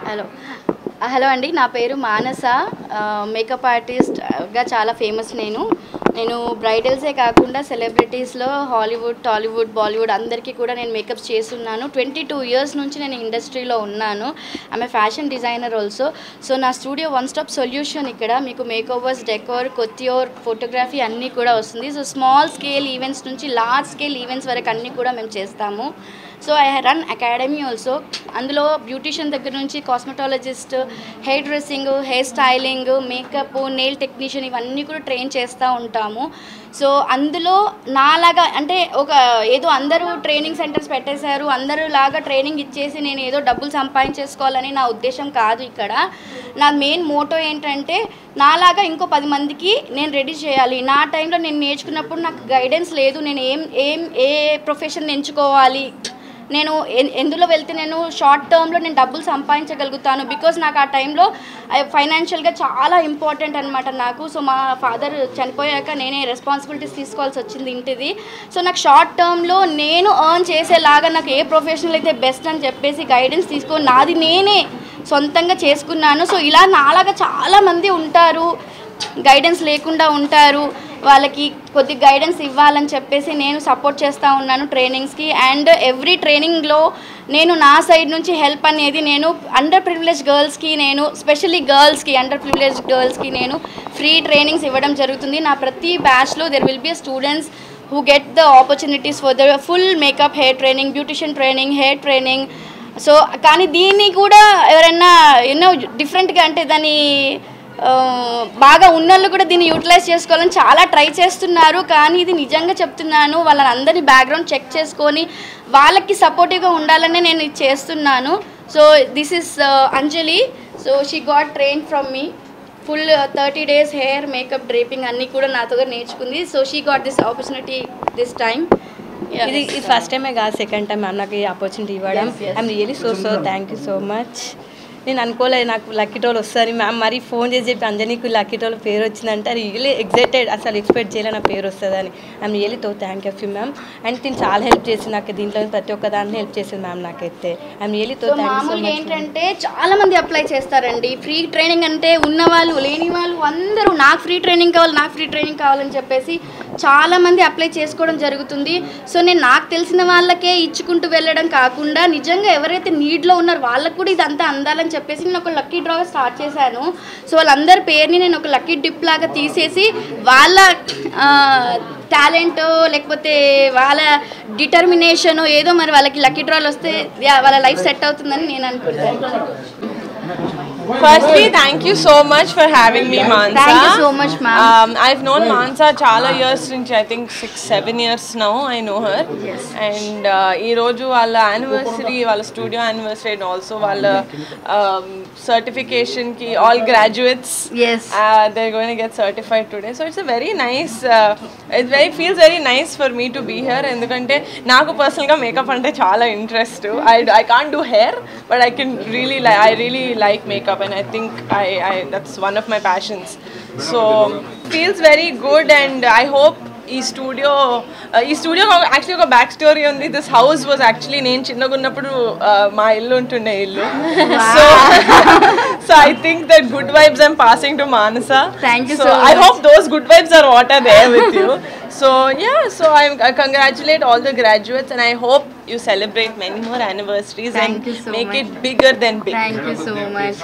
Hello hello అండి, నా పేరు మానస. మేకప్ ఆర్టిస్ట్గా చాలా ఫేమస్. నేను బ్రైడల్సే కాకుండా సెలబ్రిటీస్లో హాలీవుడ్, టాలీవుడ్, బాలీవుడ్ అందరికీ కూడా నేను మేకప్స్ చేస్తున్నాను. 22 ఇయర్స్ నుంచి నేను ఇండస్ట్రీలో ఉన్నాను. ఆమె ఫ్యాషన్ డిజైనర్ ఆల్సో. సో నా స్టూడియో వన్ స్టాప్ సొల్యూషన్. ఇక్కడ మీకు మేకోవర్స్, డెకోర్, కొత్తియోర్, ఫోటోగ్రఫీ అన్నీ కూడా వస్తుంది. సో స్మాల్ స్కేల్ ఈవెంట్స్ నుంచి లార్జ్ స్కేల్ ఈవెంట్స్ వరకు అన్నీ కూడా మేము చేస్తాము. So I run academy also. అందులో బ్యూటిషియన్ దగ్గర నుంచి cosmetologist, hair dressing, hair styling, makeup, nail technician ఇవన్నీ కూడా ట్రైన్ చేస్తూ ఉంటాము. సో అందులో నాలాగా అంటే ఏదో అందరూ ట్రైనింగ్ సెంటర్స్ పెట్టేశారు, అందరూ లాగా ట్రైనింగ్ ఇచ్చేసి నేను ఏదో డబ్బులు సంపాదించేసుకోవాలని నా ఉద్దేశం కాదు. ఇక్కడ నా మెయిన్ మోటో ఏంటంటే నాలాగా ఇంకో 10 మందికి నేను రెడీ చేయాలి. నా టైంలో నేను నేర్చుకున్నప్పుడు నాకు గైడెన్స్ లేదు. నేను ఏ ప్రొఫెషన్ ఎంచుకోవాలి, నేను ఎందులో వెళ్తే నేను షార్ట్ టర్మ్లో నేను డబ్బులు సంపాదించగలుగుతాను. బికాజ్ నాకు ఆ టైంలో ఫైనాన్షియల్గా చాలా ఇంపార్టెంట్ అనమాట నాకు. సో మా ఫాదర్ చనిపోయాక నేనే రెస్పాన్సిబిలిటీస్ తీసుకోవాల్సి వచ్చింది ఇంటిది. సో నాకు షార్ట్ టర్మ్లో నేను ఎర్న్ చేసేలాగా నాకు ఏ ప్రొఫెషనల్ అయితే బెస్ట్ అని చెప్పేసి గైడెన్స్ తీసుకొని నాది నేనే సొంతంగా చేసుకున్నాను. సో ఇలా నాలాగా చాలామంది ఉంటారు, గైడెన్స్ లేకుండా ఉంటారు. వాళ్ళకి కొద్ది గైడెన్స్ ఇవ్వాలని చెప్పేసి నేను సపోర్ట్ చేస్తూ ఉన్నాను ట్రైనింగ్స్కి. అండ్ ఎవ్రీ ట్రైనింగ్లో నేను నా సైడ్ నుంచి హెల్ప్ అనేది నేను అండర్ ప్రివిలేజ్ గర్ల్స్కి, నేను స్పెషల్లీ గర్ల్స్కి, అండర్ ప్రివిలేజ్ గర్ల్స్కి నేను ఫ్రీ ట్రైనింగ్స్ ఇవ్వడం జరుగుతుంది. నా ప్రతి బ్యాచ్లో there will be students who get the opportunities for the full makeup, hair training, beautician training, hair training. So కానీ దీన్ని కూడా ఎవరైనా డిఫరెంట్గా అంటే దాన్ని బాగా ఉన్నోళ్ళు కూడా దీన్ని యూటిలైజ్ చేసుకోవాలని చాలా ట్రై చేస్తున్నారు. కానీ ఇది నిజంగా చెప్తున్నాను, వాళ్ళని అందరినీ బ్యాక్గ్రౌండ్ చెక్ చేసుకొని వాళ్ళకి సపోర్టివ్గా ఉండాలని నేను ఇది చేస్తున్నాను. So this is Anjali. So she got train from me. Full 30 days hair, makeup, draping అన్నీ కూడా నాతో నేర్చుకుంది. So she got this opportunity this time. ఇది ఫస్ట్ టైమే కాదు, సెకండ్ టైం మ్యామ్ నాకు ఈ ఆపర్చునిటీ ఇవ్వడం. I'm really so thank you so much. నేను అనుకోలేదు నాకు లక్కీ టోల్ వస్తుంది మ్యామ్. మరి ఫోన్ చేసి చెప్పి అంజనీకు లక్కీ టోల్ పేరు వచ్చిందంటే రియలీ ఎగ్జైటెడ్, అసలు ఎక్స్పెక్ట్ చేయలే నా పేరు వస్తుందని. I'm really thank you ma'am. And నేను చాలా హెల్ప్ చేసింది నాకు, దీంట్లో ప్రతి ఒక్క దాంట్లో హెల్ప్ చేసింది మ్యామ్ నాకైతే. ఐఎమ్ రియలీ మామూలుగా ఏంటంటే చాలా మంది అప్లై చేస్తారండి ఫ్రీ ట్రైనింగ్ అంటే, ఉన్నవాళ్ళు లేని వాళ్ళు అందరూ నాకు ఫ్రీ ట్రైనింగ్ కావాలని చెప్పేసి చాలామంది అప్లై చేసుకోవడం జరుగుతుంది. సో నేను నాకు తెలిసిన వాళ్ళకే ఇచ్చుకుంటూ వెళ్ళడం కాకుండా నిజంగా ఎవరైతే నీడ్లో ఉన్నారో వాళ్ళకు కూడా ఇదంతా అందాలని చెప్పేసి నేను ఒక లక్కీ డ్రా స్టార్ట్ చేశాను. సో వాళ్ళందరి పేరుని నేను ఒక లక్కీ డిప్ లాగా తీసేసి వాళ్ళ టాలెంట్ లేకపోతే వాళ్ళ డిటర్మినేషన్ ఏదో మరి వాళ్ళకి లక్కీ డ్రాలు వస్తే వాళ్ళ లైఫ్ సెట్ అవుతుందని నేను అనుకుంటాను. Firstly, thank you so much for having me, Mansa. Thank you so much, ma'am. I've known Mansa chala years since I think 6-7 years now. I know her. Yes. And ee roju valla anniversary, valla studio anniversary, and also valla certification ki all graduates. Yes. They're going to get certified today. So it's a very nice. Feels very nice for me to be here. Endukante naaku personal ga makeup ante chala interest. I can't do hair, but I really like makeup. And I think that's one of my passions. So feels very good, and I hope ఈ studio actually ఒక back story ఉంది. This house was actually నేను చిన్నగా ఉన్నప్పుడు మా ఇల్లు ఉంటుండే ఇల్లు. So I think that good vibes I'm passing to Manasa. Thank you. So I hope those good vibes are what are there with you. So yeah, so I congratulate all the graduates, and I hope you celebrate many more anniversaries. Thank and you so make much. it bigger than big. Thank you so much.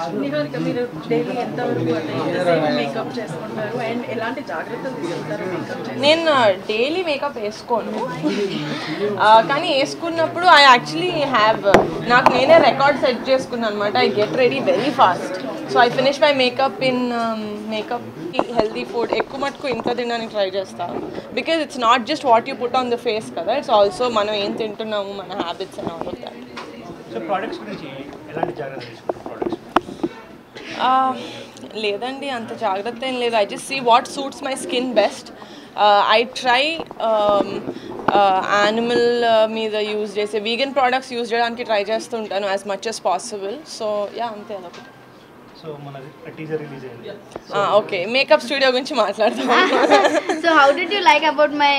నేను daily makeup వేసుకోను, కానీ వేసుకున్నప్పుడు I actually నాకు నేనే record set చేసుకున్నాను అనమాట. I get ready very fast. So I finish my makeup in healthy food. ఎక్కువ మటుకు ఇంట్లో తినడానికి ట్రై చేస్తాను, because it's not just what you put on the face కదా, ఇట్స్ ఆల్సో మనం ఏం తింటున్నాము, మన habits and all of that. లేదండి, అంత జాగ్రత్త ఏం లేదు. I just see what suits my skin best. I try animal మీద యూజ్ చేసే వీగన్ ప్రోడక్ట్స్ యూజ్ చేయడానికి ట్రై చేస్తుంటాను as much as possible. So yeah, అంతే అదొకటి. సో మన టీజర్ రిలీజ్ అయింది. ఓకే, మేకప్ స్టూడియో గురించి మాట్లాడదాం. So how did you like about my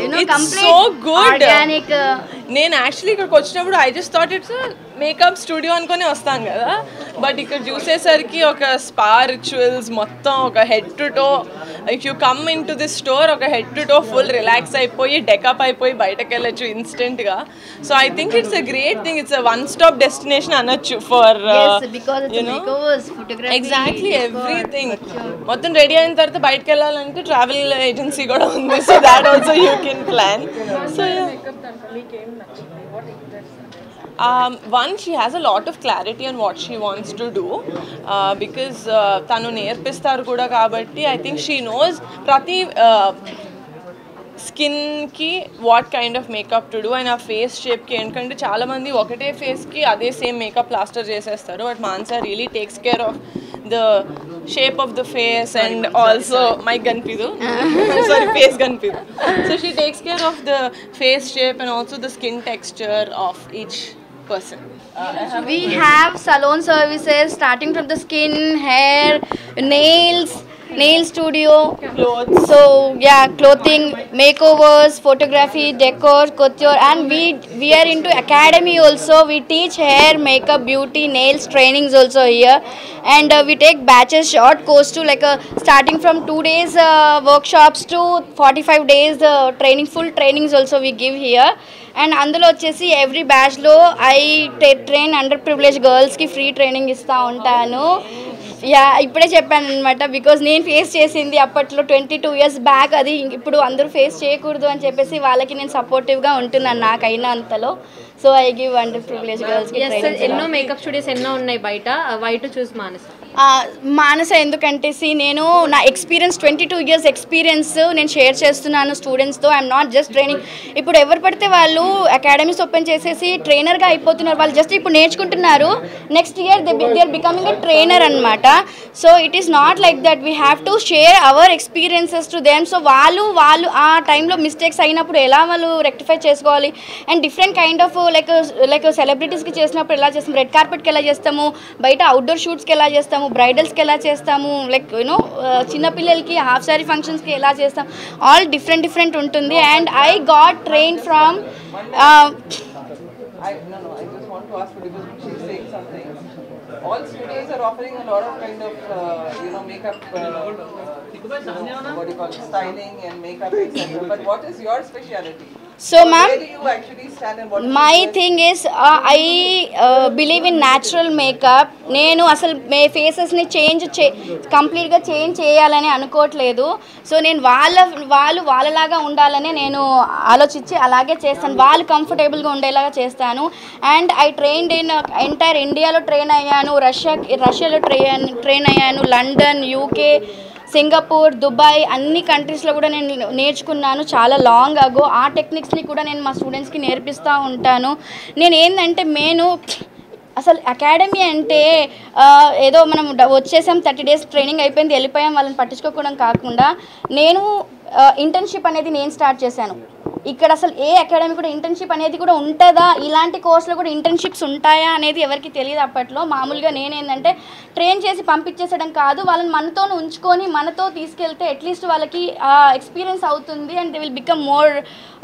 It's complete so good. organic నేను యాక్చువల్లీ ఇక్కడికి వచ్చినప్పుడు I just thought it's makeup studio అనుకుని వస్తాం కదా, బట్ ఇక్కడ చూసేసరికి ఒక స్పా రిచువల్స్ మొత్తం ఒక head to toe, if you come in to this store ఒక head to toe full relax అయిపోయి డెకప్ అయిపోయి బయటకు వెళ్ళచ్చు ఇన్స్టెంట్గా. So I think it's a great thing, it's a one stop destination అనొచ్చు for because it's makeovers, photography, exactly everything. మొత్తం ready అయిన తర్వాత బయటకు వెళ్ళాలంటే ట్రావెల్ ఏజెన్సీ కూడా ఉంది, so that also you can plan. So one, she has a lot of clarity on what she wants to do, because tanu nerpistaru kuda kabatti I think she knows prati skin కి what kind of makeup to do and ఆ face షేప్కి. ఎందుకంటే చాలా మంది ఒకటే ఫేస్కి అదే same makeup plaster చేసేస్తారు, but Manasa really takes care of the shape of the face and also మైక్ కనిపిదు సారీ ఫేస్ కనిపిదు. So she takes care of the face shape and also the skin texture of each person. We have salon services starting from the skin, hair, nail studio, Clothes. so yeah, clothing, makeovers, photography, decor, couture, and we are into academy also. We teach hair, makeup, beauty, nails trainings also here, and we take batches, short course to like starting from 2 days workshops to 45 days training, full trainings also we give here. And అందులో వచ్చేసి every బ్యాచ్లో I train under privilege గర్ల్స్కి free training ఇస్తూ ఉంటాను. Yeah, ఇప్పుడే చెప్పాను అనమాట, because నేను ఫేస్ చేసింది అప్పట్లో 22 years బ్యాక్, అది ఇప్పుడు అందరూ ఫేస్ చేయకూడదు అని చెప్పేసి వాళ్ళకి నేను సపోర్టివ్గా ఉంటున్నాను నాకైనా అంతలో. So I give under privilege గర్ల్స్కి ట్రైనింగ్. ఎన్నో మేకప్ స్టూడియోస్ ఎన్నో ఉన్నాయి బయట, వై టు చూస్ మానస? మానస ఎందుకంటే నేను నా ఎక్స్పీరియన్స్ 22 years ఎక్స్పీరియన్స్ నేను షేర్ చేస్తున్నాను స్టూడెంట్స్తో. I'm not just training. ఇప్పుడు ఎవరు పడితే వాళ్ళు అకాడమీస్ ఓపెన్ చేసేసి ట్రైనర్గా అయిపోతున్నారు. వాళ్ళు జస్ట్ ఇప్పుడు నేర్చుకుంటున్నారు, next year they are becoming a trainer అనమాట. So it is not like that, we have to share our experiences to them. సో వాళ్ళు ఆ టైంలో మిస్టేక్స్ అయినప్పుడు ఎలా వాళ్ళు రెక్టిఫై చేసుకోవాలి, and different kind of like సెలబ్రిటీస్కి చేసినప్పుడు ఎలా చేస్తాము, రెడ్ కార్పెట్కి ఎలా చేస్తాము, బయట అవుట్డోర్ షూట్స్కి ఎలా చేస్తాము, బ్రైడల్స్కి ఎలా చేస్తాము, లైక్ చిన్నపిల్లలకి హాఫ్ సారీ ఫంక్షన్స్కి ఎలా చేస్తాం, ఆల్ డిఫరెంట్ ఉంటుంది. And I got train from I just want to ask you because she's saying something. All studios are offering a lot of kind of makeup, what do you call it, styling and makeup, etc. But what is your speciality? So ma'am, where do you actually stand and what do my you do? thing is I believe in natural makeup. నేను అసలు ఫేసెస్ని కంప్లీట్గా change చేయాలని అనుకోవట్లేదు. So నేను వాళ్ళలాగా ఉండాలని నేను ఆలోచించి అలాగే చేస్తాను, వాళ్ళు కంఫర్టబుల్గా ఉండేలాగా చేస్తాను. And I trained in entire ఇండియాలో ట్రైన్ అయ్యాను, రష్యాలో ట్రైన్ అయ్యాను, లండన్, యూకే, సింగపూర్, దుబాయ్, అన్ని కంట్రీస్లో కూడా నేను నేర్చుకున్నాను చాలా లాంగ్ అగో. ఆ టెక్నిక్స్ని కూడా నేను మా స్టూడెంట్స్కి నేర్పిస్తూ ఉంటాను. నేను ఏంటంటే అసలు అకాడమీ అంటే ఏదో మనం వచ్చేసాం 30 days ట్రైనింగ్ అయిపోయింది వెళ్ళిపోయాం వాళ్ళని పట్టించుకోవడం కాకుండా, నేను ఇంటర్న్షిప్ అనేది నేను స్టార్ట్ చేశాను. ఇక్కడ అసలు ఏ అకాడమీ కూడా ఇంటర్న్షిప్ అనేది కూడా ఉంటుందా, ఇలాంటి కోర్సులో కూడా ఇంటర్న్షిప్స్ ఉంటాయా అనేది ఎవరికి తెలియదు అప్పట్లో. మామూలుగా నేనేంటంటే ట్రైన్ చేసి పంపించేసడం కాదు, వాళ్ళని మనతో ఉంచుకొని మనతో తీసుకెళ్తే అట్లీస్ట్ వాళ్ళకి ఎక్స్పీరియన్స్ అవుతుంది and they will become more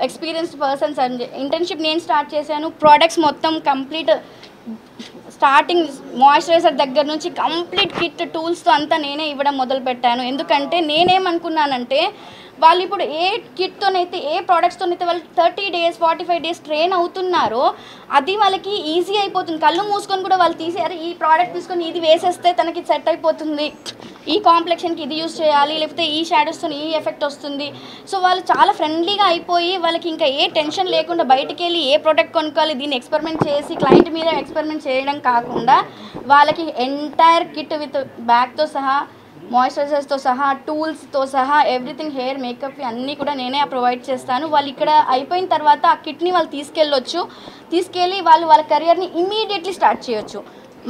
experienced persons. And internship నేను స్టార్ట్ చేశాను. ప్రోడక్ట్స్ మొత్తం కంప్లీట్ స్టార్టింగ్ మాయిశ్చరైజర్ దగ్గర నుంచి కంప్లీట్ కిట్ టూల్స్తో అంతా నేనే ఇవ్వడం మొదలుపెట్టాను. ఎందుకంటే నేనేమనుకున్నానంటే వాళ్ళు ఇప్పుడు ఏ కిట్తోనైతే ఏ ప్రోడక్ట్స్తోనైతే వాళ్ళు 30 days 45 days ట్రైన్ అవుతున్నారో అది వాళ్ళకి ఈజీ అయిపోతుంది. కళ్ళు మూసుకొని కూడా వాళ్ళు తీసేయారు, ఈ ప్రోడక్ట్ తీసుకొని ఇది వేసేస్తే తనకి సెట్ అయిపోతుంది, ఈ కాంప్లెక్షన్కి ఇది యూజ్ చేయాలి, లేకపోతే ఈ షాడోస్తో ఈ ఎఫెక్ట్ వస్తుంది. సో వాళ్ళు చాలా ఫ్రెండ్లీగా అయిపోయి వాళ్ళకి ఇంకా ఏ టెన్షన్ లేకుండా బయటికి వెళ్ళి ఏ ప్రోడక్ట్ కొనుక్కోవాలి దీన్ని ఎక్స్పెరిమెంట్ చేసి క్లయింట్ మీద ఎక్స్పెరిమెంట్ చేయడం కాకుండా వాళ్ళకి ఎంటైర్ కిట్ విత్ బ్యాగ్తో సహా, మాయిశ్చరైజర్స్తో సహా, టూల్స్తో సహా, ఎవ్రీథింగ్, హెయిర్, మేకప్ అన్నీ కూడా నేనే ప్రొవైడ్ చేస్తాను. వాళ్ళు ఇక్కడ అయిపోయిన తర్వాత ఆ కిట్ని వాళ్ళు తీసుకెళ్ళి వాళ్ళ కెరియర్ని ఇమ్మీడియట్లీ స్టార్ట్ చేయొచ్చు.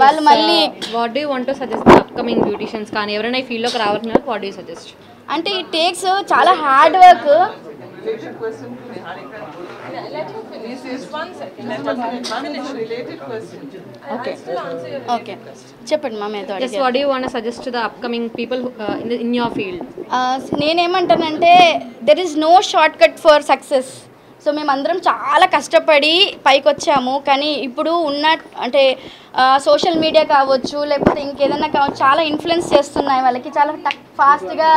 వాళ్ళు మళ్ళీ what do you want to suggest upcoming beauticians కానీ ఎవరైనా ఈ ఫీల్డ్లోకి రావాలన్నారు, వాట్ డూ యూ సజెస్ట్? అంటే ఇట్ టేక్స్ చాలా hard work. related question to Niharika. Let her finish. Please, One second. Let one her finish. related question. Okay Still answer your okay చెప్పండి ma'am ఏదో Just what do you want to suggest to the upcoming people in your field? నేనేమంటానంటే there is no short cut for success. So మేమందరం చాలా కష్టపడి పైకి వచ్చాము. కానీ ఇప్పుడు ఉన్న అంటే సోషల్ మీడియా కావచ్చు లేకపోతే ఇంకేదైనా కావచ్చు చాలా ఇన్ఫ్లుయెన్స్ చేస్తున్నాయి వాళ్ళకి చాలా ఫాస్ట్గా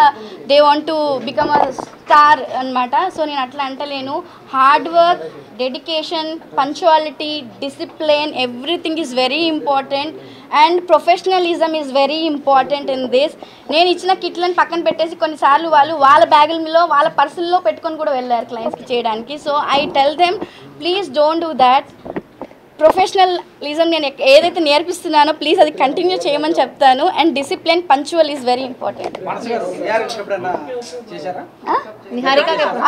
they want to become a star అనమాట. సో నేను అట్లా అంటలేను. Hard work, dedication, punctuality, discipline, everything is very important and professionalism is very important in this. నేను ఇచ్చిన కిట్లను పక్కన పెట్టేసి కొన్నిసార్లు వాళ్ళు వాళ్ళ బ్యాగుల్లో వాళ్ళ పర్సుల్లో పెట్టుకొని కూడా వెళ్ళారు క్లయింట్స్కి చేయడానికి. So I tell them please don't do that. Professionalism నేను ఏదైతే నేర్పిస్తున్నానో ప్లీజ్ అది కంటిన్యూ చేయమని చెప్తాను. And discipline, punctual is very important.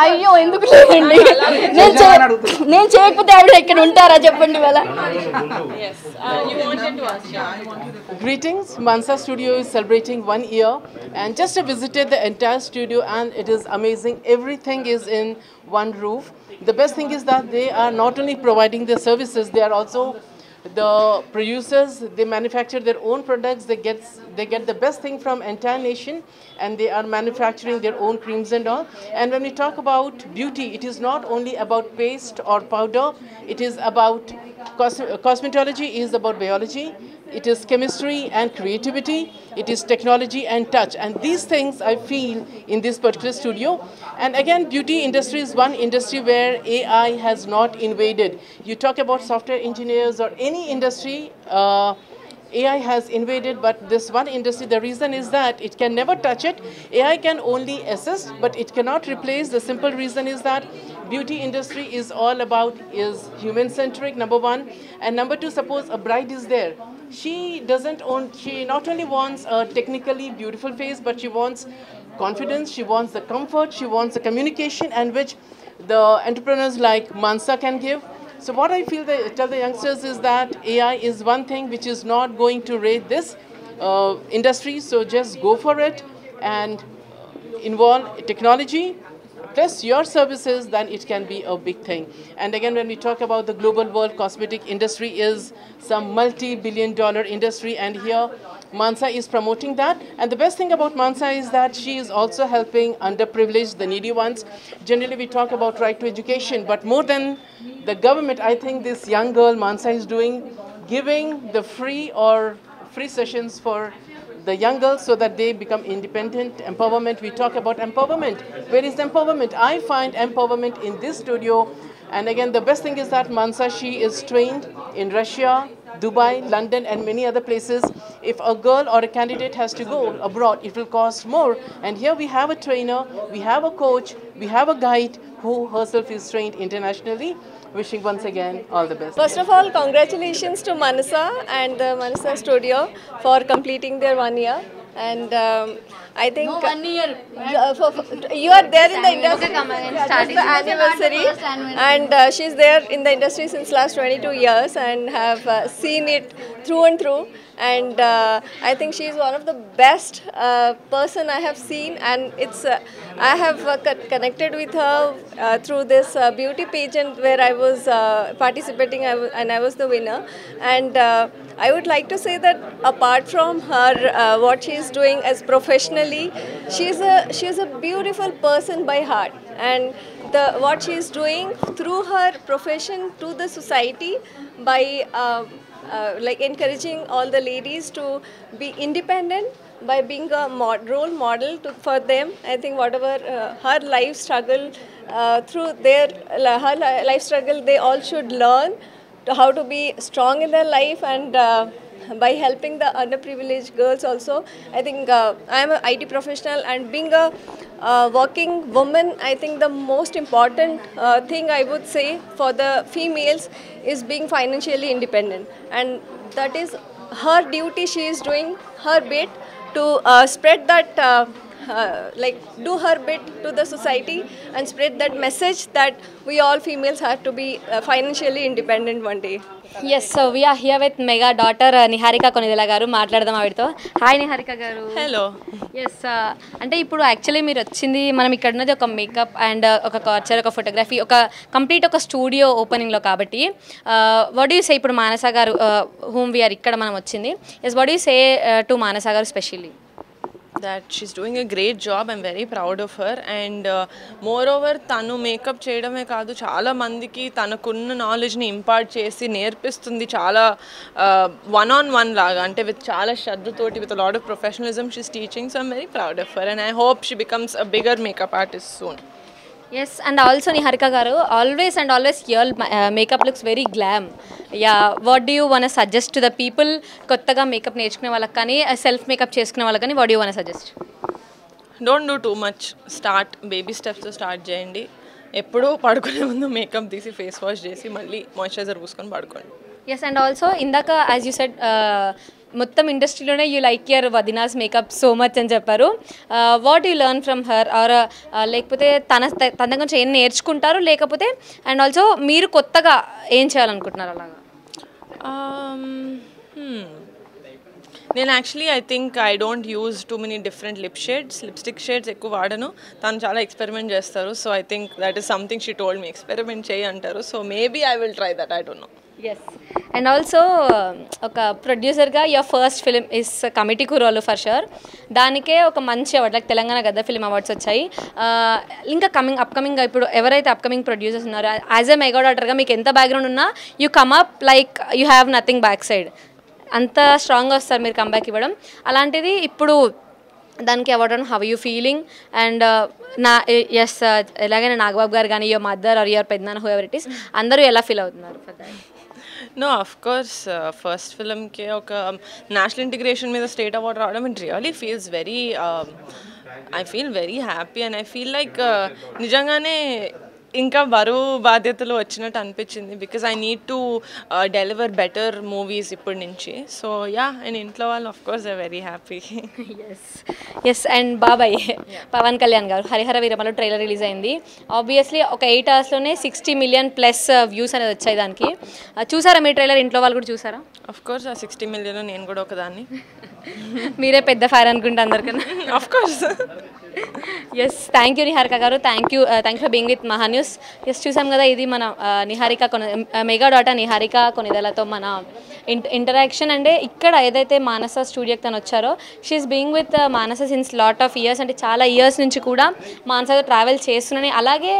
అయ్యో ఎందుకు లేదండి, నేను చేయకపోతే ఆవిడ ఇక్కడ ఉంటారా చెప్పండి వాళ్ళ. Yes. You wanted to ask. Greetings, Mansa Studio is celebrating 1 year and just visited the entire studio and it is amazing. Everything is in one roof. The best thing is that they are not only providing their services, they are also the producers. They manufacture their own products. They get the best thing from entire nation and they are manufacturing their own creams and all. And when we talk about beauty, it is not only about paste or powder. It is about cosmetology is about biology. It is chemistry and creativity. It is technology and touch. And these things I feel in this particular studio. And again, beauty industry is one industry where AI has not invaded. You talk about software engineers or any industry, AI has invaded, but this one industry, the reason is that it can never touch it. AI can only assist, but it cannot replace. The simple reason is that beauty industry is all about is human-centric, number one. And number two, suppose a bride is there. She not only wants a technically beautiful face, but she wants confidence, she wants the comfort, she wants the communication, and which the entrepreneurs like Mansa can give. So what I feel tell the youngsters is that AI is one thing which is not going to raid this industry. So just go for it and involve technology plus your services, then it can be a big thing. And again, when we talk about the global world, cosmetic industry is some multi-billion-dollar industry, and here Mansa is promoting that. And the best thing about Mansa is that she is also helping underprivileged, the needy ones. Generally, we talk about right to education, but more than the government, I think this young girl Mansa is giving the free sessions for the young girls so that they become independent. Empowerment, we talk about empowerment. Where is the empowerment? I find empowerment in this studio. And again, the best thing is that Mansa, she is trained in Russia, Dubai, London and many other places. If a girl or a candidate has to go abroad, it will cost more. And here we have a trainer, we have a coach, we have a guide who herself is trained internationally. Wishing once again all the best. First of all, congratulations to Manasa and the Manasa Studio for completing their 1 year. And I think No, 1 year. You are there in the industry. Starting The anniversary, first anniversary. and she's there in the industry since last 22 years and have seen it through and through. And I think she's one of the best person I have seen, and it's I have connected with her through this beauty pageant where I was participating, and I was the winner. And I would like to say that apart from her what she is doing as professionally, she is a beautiful person by heart, and what she is doing through her profession to the society by like encouraging all the ladies to be independent by being a role model for them. I think whatever her life struggle, through her life struggle, they all should learn how to be strong in their life, and by helping the underprivileged girls also. I think I am an IT professional, and being a working woman, I think the most important thing I would say for the females is being financially independent, and that is her duty. She is doing her bit to spread that like do her bit to the society and spread that message that we all females have to be financially independent one day. Yes so we're here with mega daughter Niharika Konidela garu. మాట్లాడదాం ఆవిడతో. Hi Niharika గారు. Hello. Yes అంటే ఇప్పుడు actually మీరు వచ్చింది, మనం ఇక్కడ ఉన్నది ఒక మేకప్ అండ్ ఒక కల్చర్, ఒక ఫోటోగ్రఫీ, ఒక కంప్లీట్ ఒక స్టూడియో ఓపెనింగ్లో. కాబట్టి వాట్ యూ సే ఇప్పుడు మానస గారు హూమ్ వీఆర్ ఇక్కడ మనం వచ్చింది. Yes what you say to Manasa garu specially? That she's doing a great job. I'm very proud of her. And moreover, tanu makeup చేయడమే కాదు, చాలా మందికి తనకున్న నాలెడ్జ్ని ఇంపార్ట్ చేసి నేర్పిస్తుంది. చాలా one-on-one లాగా, అంటే విత్ చాలా శ్రద్ధతోటి, with lot of professionalism she's teaching. So I'm very proud of her and I hope she becomes a bigger makeup artist soon. Yes and also Niharika garu, always your makeup looks very glam. Yeah what do you one suggest to the people, కొత్తగా makeup నేర్చుకునే వాళ్ళకి కానీ self makeup చేసుకునే వాళ్ళకి కానీ what do one suggest? Don't do too much. Start baby స్టెప్స్తో start చేయండి. ఎప్పుడూ పడుకునే ముందు మేకప్ తీసి ఫేస్ వాష్ చేసి మళ్ళీ మాయిశ్చరైజర్ పూసుకొని పడుకోండి. ఎస్ అండ్ ఆల్సో ఇందాక యాజ్ యూ సెడ్ మొత్తం ఇండస్ట్రీలోనే యూ లైక్ యువర్ వదినాస్ మేకప్ సో మచ్ అని చెప్పారు. What you learn from her, or లేకపోతే తన గురించి ఏం నేర్చుకుంటారు, లేకపోతే అండ్ ఆల్సో మీరు కొత్తగా ఏం చేయాలనుకుంటున్నారు అలాగా? నేను actually I think I don't use too many different lipstick shades ఎక్కువ వాడను. తను చాలా ఎక్స్పెరిమెంట్ చేస్తారు. So I think that is something she told me, experiment చేయి అంటారు. So maybe I will try that, I don't know. Yes and also ఒక ప్రొడ్యూసర్గా your first film is Committee Kurrollu for sure. దానికే ఒక మంచి అవార్డు, లైక్ తెలంగాణ గద్ద film awards వచ్చాయి. ఇంకా అప్కమింగ్ ఇప్పుడు ఎవరైతే అప్కమింగ్ ప్రొడ్యూసర్స్ ఉన్నారో, యాజ్ ఎ మెగా డాటర్గా మీకు ఎంత బ్యాక్గ్రౌండ్ ఉన్నా you come up like you have nothing back side, అంత స్ట్రాంగ్గా వస్తారు మీరు కంబ్యాక్ ఇవ్వడం. అలాంటిది ఇప్పుడు దానికి award, how you feeling? And yes ఎలాగైనా నాగబాబు గారు కానీ యువర్ మదర్ ఆర్ యువర్ పెద్దనాన్న హూ ఎవర్ ఇట్ ఈస్, అందరూ ఎలా ఫీల్ అవుతున్నారు for that? No, of course, first film ke oka national integration మీద స్టేట్ అవార్డ్ రావడం, it really feels very I feel very happy and I feel like నిజంగానే ఇంకా బరువు బాధ్యతలు వచ్చినట్టు అనిపించింది. Because I need to deliver better movies ఇప్పటి నుంచి. సో యా, అండ్ ఇంట్లో వాళ్ళు of course are very happy. Yes and బాబాయ్ పవన్ కళ్యాణ్ గారు హరిహర వీరమలో ట్రైలర్ రిలీజ్ అయింది. ఆబ్వియస్లీ ఒక 8 అవర్స్లోనే 60 million ప్లస్ వ్యూస్ అనేది వచ్చాయి దానికి. చూసారా మీ ట్రైలర్? ఇంట్లో వాళ్ళు కూడా చూసారా? ఆఫ్ కోర్స్ ఆ 60 million నేను కూడా ఒకదాన్ని. మీరే పెద్ద ఫ్యాన్ అనుకుంటా అందరికన్నా. Of course. Yes thank you Niharika garu, thank you for being with Maha News. Yes చూసాం కదా, ఇది మన నిహారిక మెగా డాటర్ నిహారిక కొనిదెలతో మన ఇంటరాక్షన్. అంటే ఇక్కడ ఏదైతే మానస స్టూడియోకి తను వచ్చారో, she is being with Manasa since lot of years, అంటే చాలా ఇయర్స్ నుంచి కూడా మానసతో ట్రావెల్ చేస్తున్నాను. అలాగే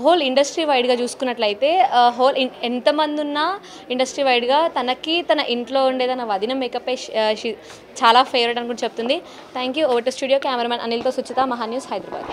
హోల్ ఇండస్ట్రీ వైడ్గా చూసుకున్నట్లయితే ఎంతమంది ఉన్నా ఇండస్ట్రీ వైడ్గా తనకి తన ఇంట్లో ఉండే తన వదిన మేకప్ చాలా ఫేవరెట్ అనుకుంటూ చెప్తుంది. Thank you. Over to studio cameraman అనిల్తో సుచిత, మహా న్యూస్, హైదరాబాద్.